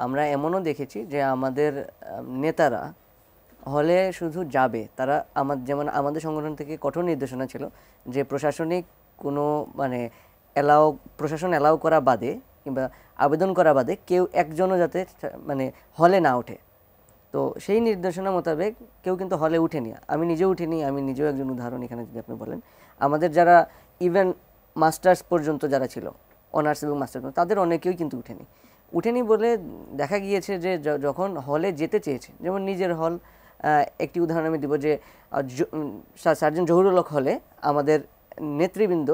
আমরা এমনও দেখেছি যে আমাদের নেতারা হলে শুধু যাবে, তারা যেমন আমাদের সংগঠন থেকে কঠোর নির্দেশনা ছিল যে প্রশাসনিক কোনো মানে প্রশাসন অ্যালাউ করা বাদে কিংবা আবেদন করা বাদে কেউ একজনও যাতে মানে হলে না ওঠে। তো সেই নির্দেশনা মোতাবেক কেউ কিন্তু হলে উঠেনি, আমি নিজেও উঠিনি, আমি নিজেও একজন উদাহরণ। এখানে যদি আপনি বলেন আমাদের যারা ইভেন মাস্টার্স পর্যন্ত যারা ছিল, অনার্স এবং মাস্টার্স, তাদের অনেকেই কিন্তু উঠেনি বলে দেখা গিয়েছে যে যখন হলে যেতে চেয়েছে, যেমন নিজের হল, একটি উদাহরণ আমি দিব যে সার্জন জহুরুল হক হলে আমাদের নেতৃবৃন্দ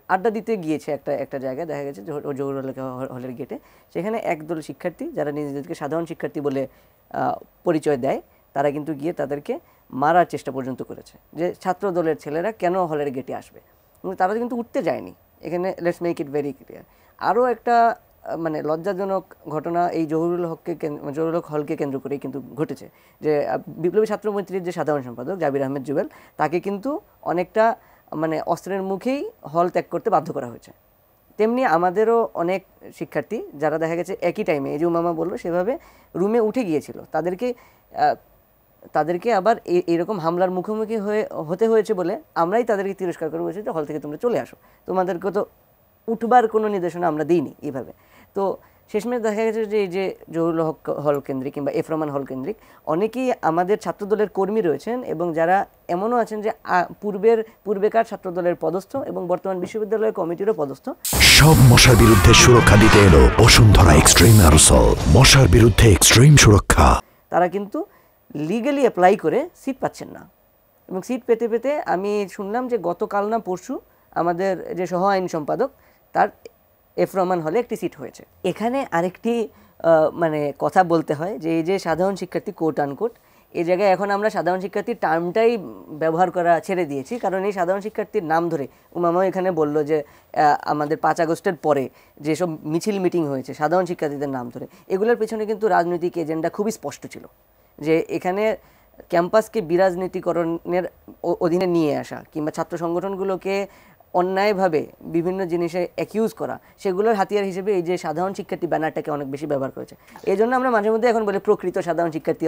আড্ডা দিতে গিয়েছে একটা জায়গায়, দেখা গেছে জহুরুল হক হলের গেটে, সেখানে একদল শিক্ষার্থী যারা নিজেদেরকে সাধারণ শিক্ষার্থী বলে পরিচয় দেয়, তারা কিন্তু গিয়ে তাদেরকে মারার চেষ্টা পর্যন্ত করেছে যে ছাত্র দলের ছেলেরা কেন হলের গেটে আসবে, কিন্তু তারা কিন্তু উঠতে যায়নি। এখানে let's make it very clear. আরও একটা মানে লজ্জাজনক ঘটনা এই জহুরুল হক হলকে কেন্দ্র করেই কিন্তু ঘটেছে, যে বিপ্লবী ছাত্র মৈত্রীর যে সাধারণ সম্পাদক জাবির আহমেদ জুবেল, তাকে কিন্তু অনেকটা মানে অস্ত্রের মুখেই হল ত্যাগ করতে বাধ্য করা হয়েছে। তেমনি আমাদেরও অনেক শিক্ষার্থী যারা দেখা গেছে একই টাইমে, এই যে উমামা বললো সেভাবে রুমে উঠে গিয়েছিল, তাদেরকে আবার এইরকম হামলার মুখোমুখি হতে হয়েছে বলে আমরাই তাদেরকে তিরস্কার করে বলছি যে হল থেকে তোমরা চলে আসো, তোমাদেরকে তো উঠবার কোনো নির্দেশনা আমরা দিইনি এইভাবে। তো শেষমেশ দেখা গেছে যে এই যে জহুরুল হক হল কেন্দ্রিক কিংবা এফ রহমান হল কেন্দ্রিক অনেকেই আমাদের ছাত্রদলের কর্মী রয়েছেন, এবং যারা এমনও আছেন যে পূর্বেকার ছাত্রদলের পদস্থ এবং বর্তমান বিশ্ববিদ্যালয় কমিটিরও পদস্থ। সব মশার বিরুদ্ধে সুরক্ষা দিতে এলো বসুন্ধরা এক্সট্রিম অ্যারোসল, মশার বিরুদ্ধে এক্সট্রিম সুরক্ষা। তারা কিন্তু লিগ্যালি অ্যাপ্লাই করে সিট পাচ্ছেন না, এবং সিট পেতে পেতে আমি শুনলাম যে গতকাল না পরশু আমাদের যে সহ আইন সম্পাদক তার এফ রহমান হলে একটি সিট হয়েছে। এখানে আরেকটি মানে কথা বলতে হয় যে এই যে সাধারণ শিক্ষার্থী কোট আনকোট, এই জায়গায় এখন আমরা সাধারণ শিক্ষার্থীর টার্মটাই ব্যবহার করা ছেড়ে দিয়েছি, কারণ এই সাধারণ শিক্ষার্থীর নাম ধরে উমামাও এখানে বলল যে আমাদের 5 আগস্টের পরে যেসব মিছিল মিটিং হয়েছে সাধারণ শিক্ষার্থীদের নাম ধরে, এগুলোর পেছনে কিন্তু রাজনৈতিক এজেন্ডা খুবই স্পষ্ট ছিল, যে এখানে ক্যাম্পাসকে বিরাজনীতিকরণের অধীনে নিয়ে আসা কিংবা ছাত্র সংগঠনগুলোকে অন্যায়ভাবে বিভিন্ন জিনিসে অ্যাকিউজ করা, সেগুলোর হাতিয়ার হিসেবে এই যে সাধারণ শিক্ষার্থী ব্যানারটাকে অনেক বেশি ব্যবহার করেছে। এই জন্য আমরা মাঝে মধ্যে এখন বলি প্রকৃত সাধারণ শিক্ষার্থী